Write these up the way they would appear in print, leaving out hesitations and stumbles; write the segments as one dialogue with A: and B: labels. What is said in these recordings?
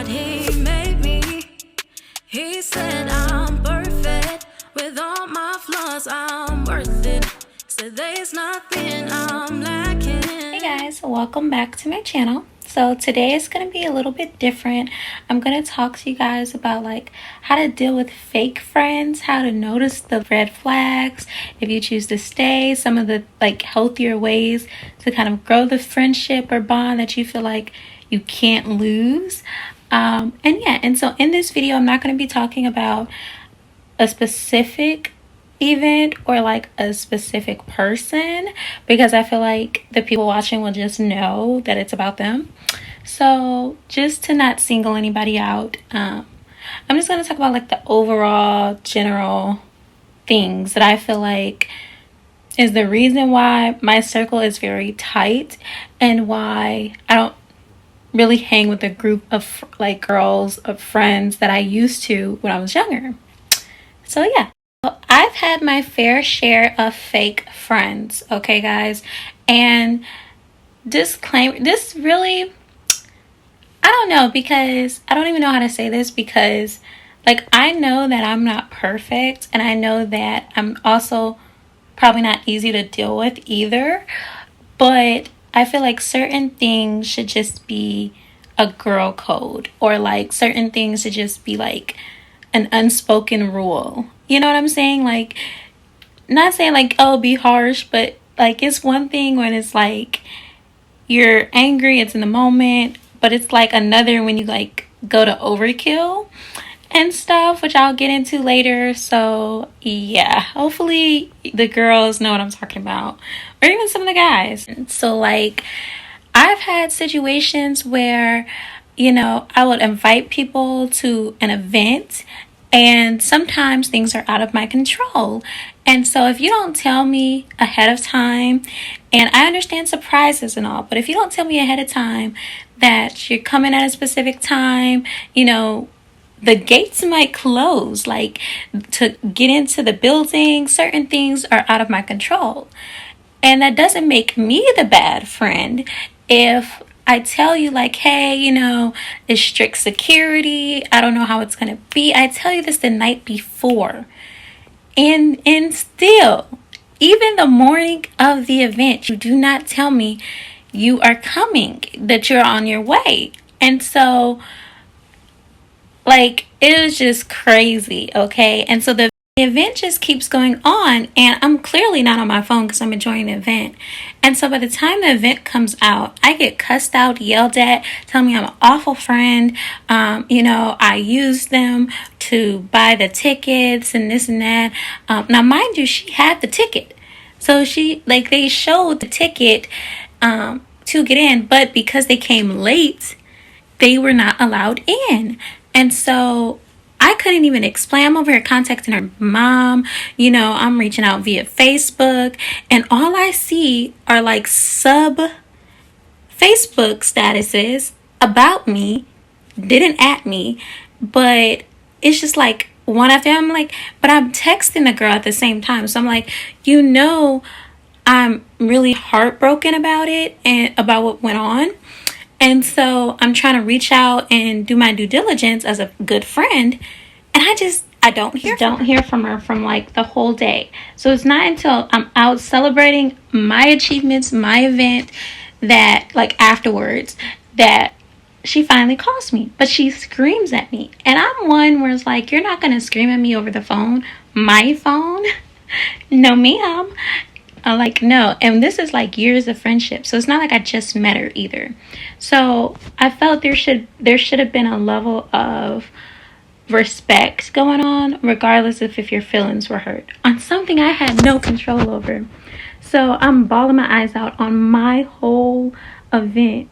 A: God, he made me. He said I'm perfect. With all my flaws, I'm worth it. Said there's nothing I'm lacking.
B: Hey guys, welcome back to my channel. So today is going to be a little bit different. I'm going to talk to you guys about like how to deal with fake friends, how to notice the red flags if you choose to stay, some of the like healthier ways to kind of grow the friendship or bond that you feel like you can't lose. And so in this video, I'm not going to be talking about a specific event or like a specific person, because I feel like the people watching will just know that it's about them. So just to not single anybody out, I'm just going to talk about like the overall general things that I feel like is the reason why my circle is very tight and why I don't really hang with a group of like girls of friends that I used to when I was younger. So yeah, I've had my fair share of fake friends, okay guys? And disclaimer, this really, I don't know, because I don't even know how to say this, because like I know that I'm not perfect, and I know that I'm also probably not easy to deal with either, but I feel like certain things should just be a girl code, or like certain things should just be like an unspoken rule. You know what I'm saying? Like, not saying like, oh, be harsh, but like it's one thing when it's like you're angry, it's in the moment, but it's like another when you like go to overkill and stuff, which I'll get into later. So yeah, hopefully the girls know what I'm talking about, or even some of the guys. So like I've had situations where, you know, I would invite people to an event, and sometimes things are out of my control. And so if you don't tell me ahead of time, and I understand surprises and all, but if you don't tell me ahead of time that you're coming at a specific time, you know, the gates might close. Like, to get into the building, certain things are out of my control. And that doesn't make me the bad friend if I tell you like, hey, you know, it's strict security, I don't know how it's going to be. I tell you this the night before. And still, even the morning of the event, you do not tell me you are coming, that you're on your way. And so like, it was just crazy, okay? And so the event just keeps going on, and I'm clearly not on my phone because I'm enjoying the event. And so by the time the event comes out, I get cussed out, yelled at, telling me I'm an awful friend. You know, I used them to buy the tickets and this and that. Now, mind you, she had the ticket. So they showed the ticket to get in, but because they came late, they were not allowed in. And so I couldn't even explain. I'm over here contacting her mom. You know, I'm reaching out via Facebook. And all I see are like sub Facebook statuses about me, didn't at me. But it's just like one after I'm like, but I'm texting the girl at the same time. So I'm like, you know, I'm really heartbroken about it and about what went on. And so I'm trying to reach out and do my due diligence as a good friend. And I don't hear from her from like the whole day. So it's not until I'm out celebrating my achievements, my event, that like afterwards, that she finally calls me. But she screams at me. And I'm one where it's like, you're not going to scream at me over the phone, my phone. No, ma'am. Like, no. And this is like years of friendship, so it's not like I just met her either. So I felt there should have been a level of respect going on, regardless of if your feelings were hurt on something I had no control over. So I'm bawling my eyes out on my whole event.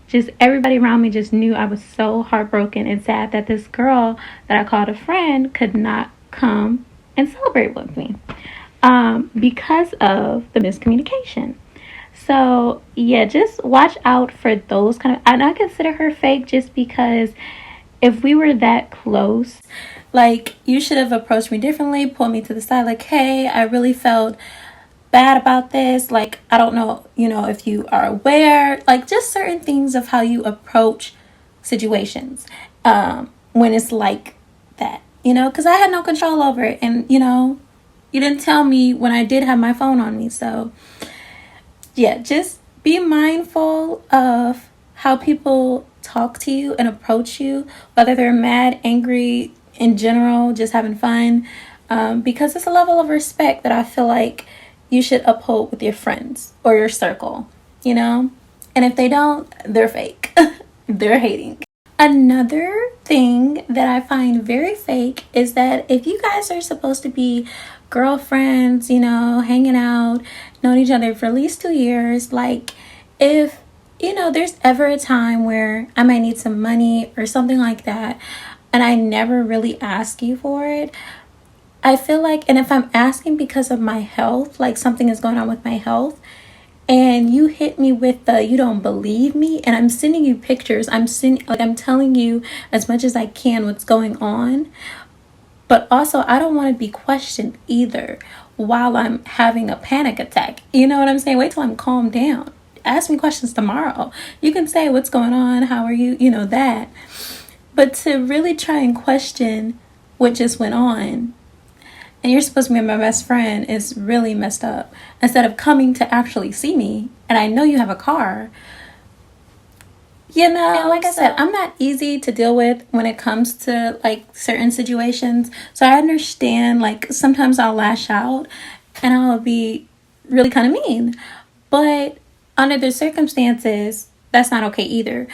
B: Just everybody around me just knew I was so heartbroken and sad that this girl that I called a friend could not come and celebrate with me, because of the miscommunication. So yeah, just watch out for those kind of, and I consider her fake just because if we were that close, like, you should have approached me differently, pulled me to the side, like, hey, I really felt bad about this. Like, I don't know, you know, if you are aware, like just certain things of how you approach situations when it's like that, you know, because I had no control over it. And, you know, you didn't tell me when I did have my phone on me. So, yeah, just be mindful of how people talk to you and approach you, whether they're mad, angry, in general, just having fun, because it's a level of respect that I feel like you should uphold with your friends or your circle, you know? And if they don't, they're fake. They're hating. Another thing that I find very fake is that if you guys are supposed to be girlfriends, you know, hanging out, known each other for at least 2 years, like if, you know, there's ever a time where I might need some money or something like that, and I never really ask you for it, I feel like, and if I'm asking because of my health, like something is going on with my health, and you hit me with the you don't believe me, and I'm sending you pictures, I'm telling you as much as I can what's going on, but also I don't want to be questioned either while I'm having a panic attack. You know what I'm saying? Wait till I'm calmed down. Ask me questions tomorrow. You can say what's going on, how are you, you know, that. But to really try and question what just went on, and you're supposed to be my best friend, is really messed up. Instead of coming to actually see me, and I know you have a car, you know. And like I said, I'm not easy to deal with when it comes to like certain situations. So I understand, like sometimes I'll lash out and I'll be really kind of mean. But under the circumstances, that's not okay either.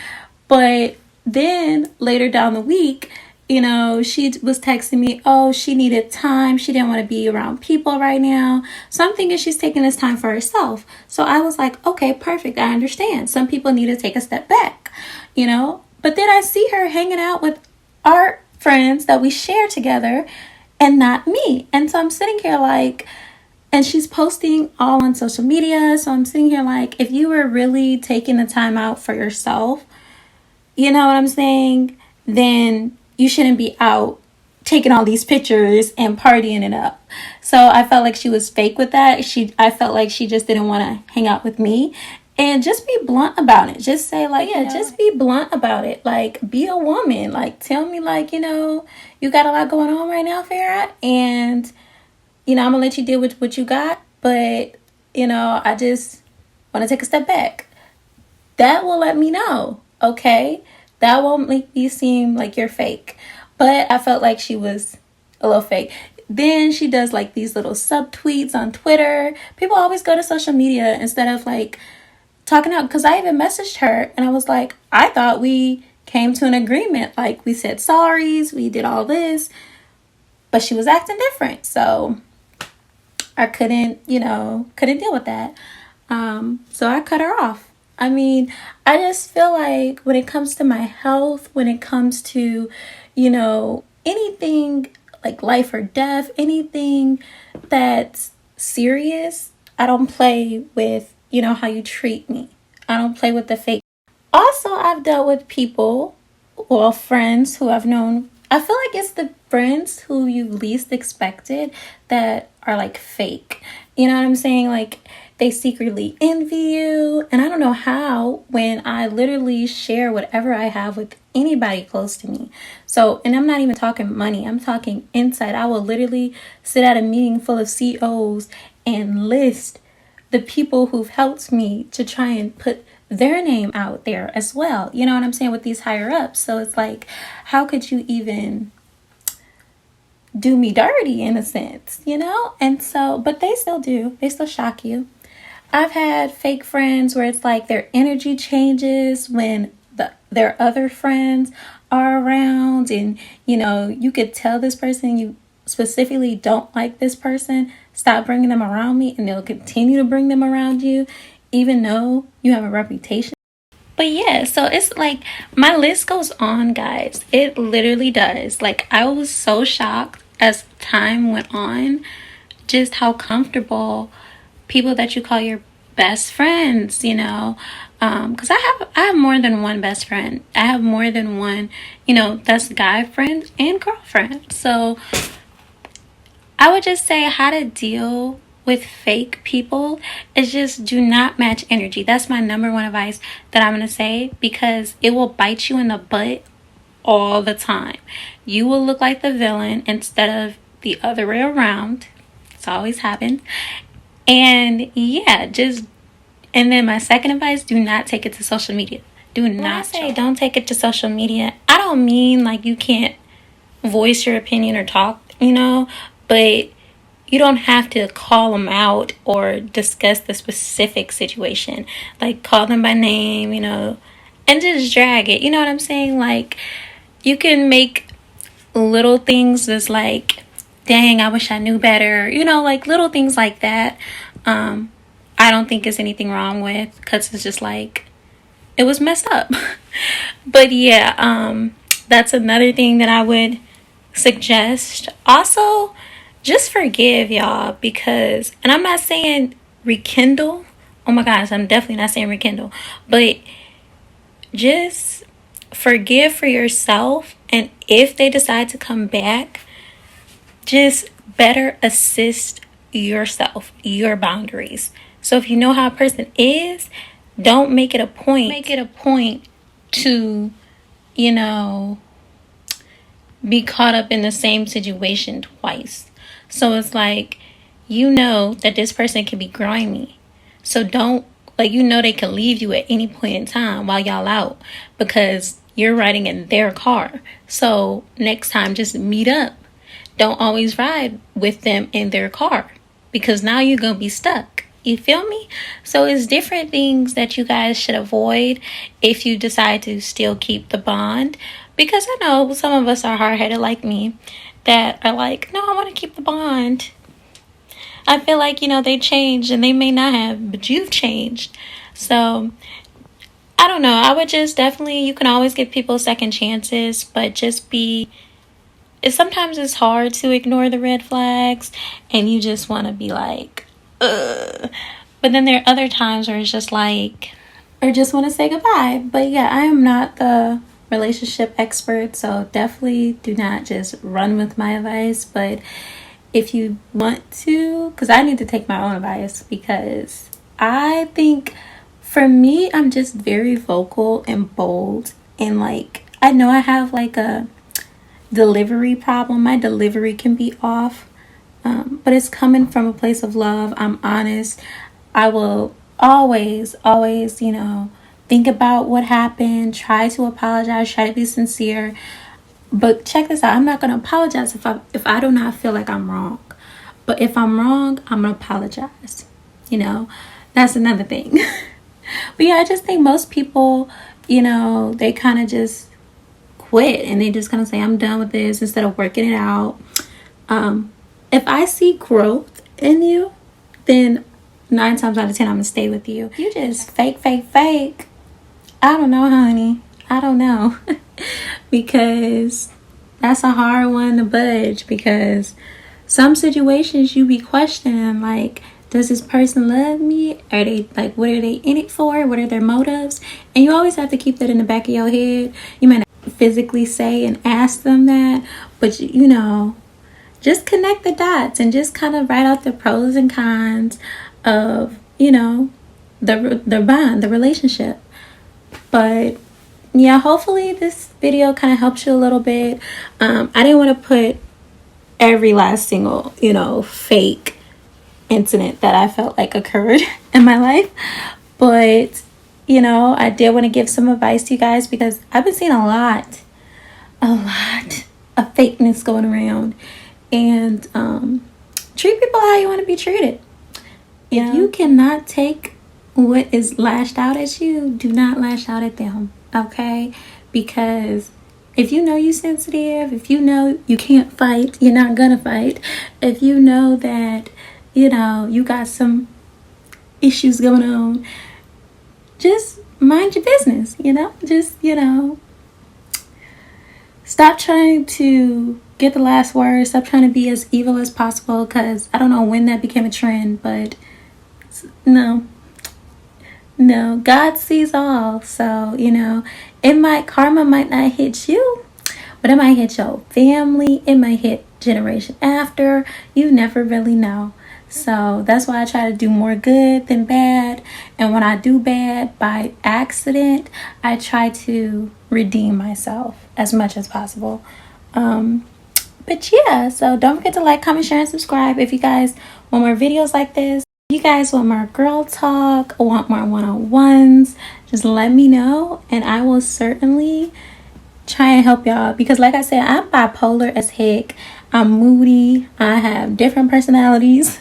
B: But then later down the week, you know, she was texting me, oh, she needed time. She didn't want to be around people right now. So I'm thinking she's taking this time for herself. So I was like, okay, perfect. I understand. Some people need to take a step back, you know. But then I see her hanging out with our friends that we share together and not me. And so I'm sitting here like, and she's posting all on social media. So I'm sitting here like, if you were really taking the time out for yourself, you know what I'm saying, then you shouldn't be out taking all these pictures and partying it up. So I felt like she was fake with that. I felt like she just didn't want to hang out with me. And just be blunt about it. Just say like, yeah, just be blunt about it. Like, be a woman. Like, tell me like, you know, you got a lot going on right now, Farrah. And, you know, I'm going to let you deal with what you got. But, you know, I just want to take a step back. That will let me know, okay? That won't make you seem like you're fake. But I felt like she was a little fake. Then she does like these little subtweets on Twitter. People always go to social media instead of like talking out. Because I even messaged her and I was like, I thought we came to an agreement. Like we said sorries, we did all this. But she was acting different. So I couldn't deal with that. So I cut her off. I mean, I just feel like when it comes to my health, when it comes to, you know, anything like life or death, anything that's serious, I don't play with, you know, how you treat me. I don't play with the fake. Also, I've dealt with people, well, friends who I've known. I feel like it's the friends who you least expected that are like fake. You know what I'm saying? Like, they secretly envy you. And I don't know how, when I literally share whatever I have with anybody close to me. So, and I'm not even talking money. I'm talking insight. I will literally sit at a meeting full of CEOs and list the people who've helped me to try and put their name out there as well. You know what I'm saying? With these higher ups. So it's like, how could you even do me dirty in a sense, you know? And so, but they still do. They still shock you. I've had fake friends where it's like their energy changes when their other friends are around, and you know, you could tell this person you specifically don't like this person, stop bringing them around me, and they'll continue to bring them around you even though you have a reputation. But yeah, so it's like my list goes on, guys. It literally does. Like, I was so shocked as time went on just how comfortable people that you call your best friends, you know, because I have more than one best friend. I have more than one, you know, that's guy friend and girlfriend. So I would just say how to deal with fake people is just do not match energy. That's my number one advice that I'm going to say, because it will bite you in the butt all the time. You will look like the villain instead of the other way around. It's always happened. And yeah, and then my second advice, do not take it to social media. Do not. When I say don't take it to social media, I don't mean like you can't voice your opinion or talk, but you don't have to call them out or discuss the specific situation. Like, call them by name, and just drag it. You know what I'm saying? Like, you can make little things that's like, dang, I wish I knew better. Like little things like that. I don't think there's anything wrong with, because it's just like, it was messed up. But yeah, that's another thing that I would suggest. Also, just forgive, y'all, because, and I'm not saying rekindle. Oh my gosh, I'm definitely not saying rekindle, but just forgive for yourself. And if they decide to come back, just better assist yourself, your boundaries. So if you know how a person is, don't make it a point to, be caught up in the same situation twice. So it's like, that this person can be grimy. So don't, they can leave you at any point in time while y'all out, because you're riding in their car. So next time, just meet up. Don't always ride with them in their car, because now you're going to be stuck. You feel me? So it's different things that you guys should avoid if you decide to still keep the bond. Because I know some of us are hard-headed like me, that are like, no, I want to keep the bond. I feel like, they changed, and they may not have, but you've changed. So I don't know. I would just definitely, you can always give people second chances, but just sometimes it's hard to ignore the red flags, and you just want to be like, ugh. But then there are other times where it's just like, or just want to say goodbye. But yeah, I am not the relationship expert, so definitely do not just run with my advice. But if you want to, because I need to take my own advice, because I think for me, I'm just very vocal and bold, and I know I have a delivery problem. My delivery can be off, but it's coming from a place of love. I'm honest. I will always think about what happened, try to apologize, try to be sincere. But check this out. I'm not going to apologize if I do not feel like I'm wrong. But if I'm wrong, I'm going to apologize. That's another thing. But yeah, I just think most people, they kind of just quit, and they just kind of say, I'm done with this, instead of working it out. If I see growth in you, then 9 times out of 10, I'm going to stay with you. You just fake. I don't know, honey. I don't know. Because that's a hard one to budge, because some situations you be questioning, like, does this person love me? Are they, what are they in it for? What are their motives? And you always have to keep that in the back of your head. You might not physically say and ask them that, but just connect the dots and just kind of write out the pros and cons of, the bond, the relationship. But yeah, hopefully this video kind of helps you a little bit. I didn't want to put every last single, fake incident that I felt like occurred in my life. But, I did want to give some advice to you guys, because I've been seeing a lot of fakeness going around. And treat people how you want to be treated. If you cannot take what is lashed out at you, do not lash out at them, okay? Because if you know you're sensitive, if you know you can't fight, you're not gonna fight. If you know that, you got some issues going on, just mind your business, just, stop trying to get the last word. Stop trying to be as evil as possible, because I don't know when that became a trend, but no, God sees all. So, karma might not hit you, but it might hit your family. It might hit generation after. You never really know. So that's why I try to do more good than bad. And when I do bad by accident, I try to redeem myself as much as possible. But yeah, so don't forget to like, comment, share, and subscribe if you guys want more videos like this. If you guys want more girl talk, want more one-on-ones, just let me know and I will certainly try and help y'all. Because like I said, I'm bipolar as heck. I'm moody. I have different personalities.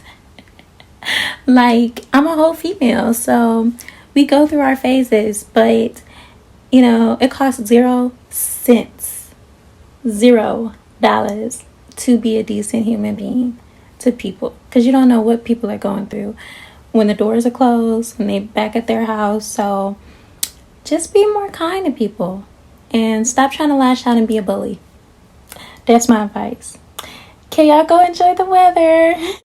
B: Like, I'm a whole female, so we go through our phases, but you know, it costs 0 cents, $0 to be a decent human being to people, because you don't know what people are going through when the doors are closed, when they're back at their house. So just be more kind to people and stop trying to lash out and be a bully. That's my advice. Okay, y'all go enjoy the weather.